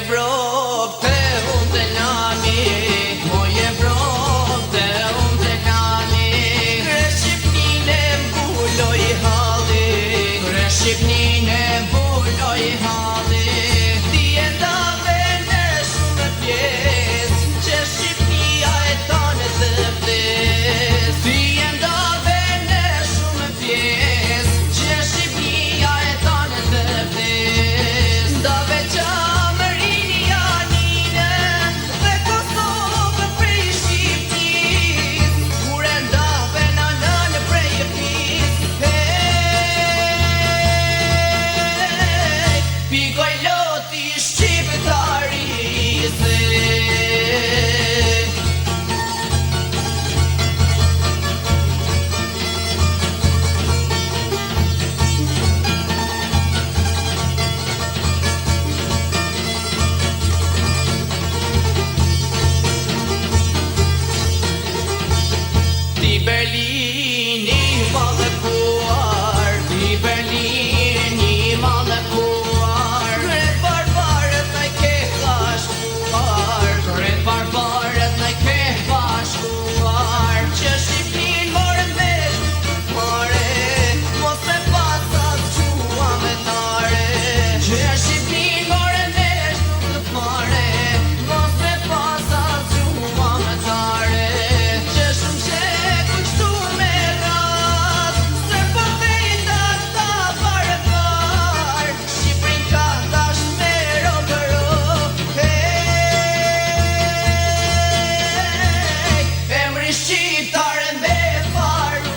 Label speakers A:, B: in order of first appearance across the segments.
A: Evropë të unë të nami, moj Evropë të unë të nami. Kre Shqipnine mbuloj halli, kre Shqipnine mbuloj halli. Ti e ndave në shumë pjesë, që Shqipnia e tonë të vdes. Ti e ndave në shumë pjesë, që Shqipnia e tonë të vdes. Ndave qamërini janine dhe Kosovë prej Shqipnis, kur e ndave në prej Jepnis. Pikoj loti shqiptarise. Ti Berlini mallëkuar, ti Berlini mallëkuar. Kret barbarët në ke bashkuar, kret barbarët në ke bashkuar. Që Shqipnin morën vesh fare, mos me pasat qua me tare. Që Shqipnin morën vesh nuk fare, mos me pasat qua me tare. Që shumë shekull qëtu me rat, se po vejta ta pare par. Shqiprin ka tash me rogëro. Emri shqiptare me faru.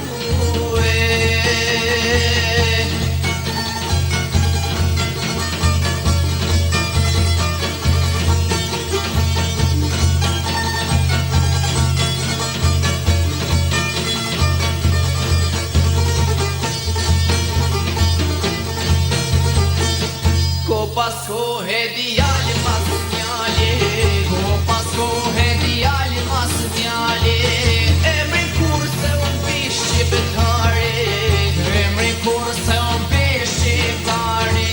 A: Ko pas kohë djalë mas djali, ko pas kohë djalë mas djali. Emri kur se unë pi shqiptari, emri kur se unë pi shqiptari.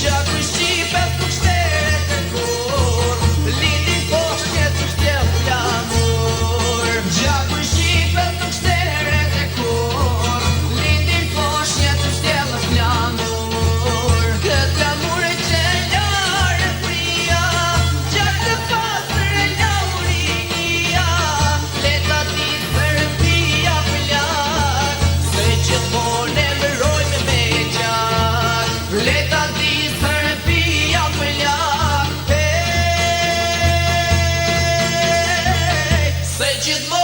A: Gjaku shqipet nuk shteret e kur, lindin poshtjet nuk shtjel flamur. Gjaku shqipet nuk shteret e kur, lindin poshtjet nuk shtjel flamur. Këtë flamur e qelar e fria, gjak të pasër e laurinia. Leta ti Serbia plak, se gjithmonë e mërojme me gjak. Leta ti Serbia plak, se gjithmonë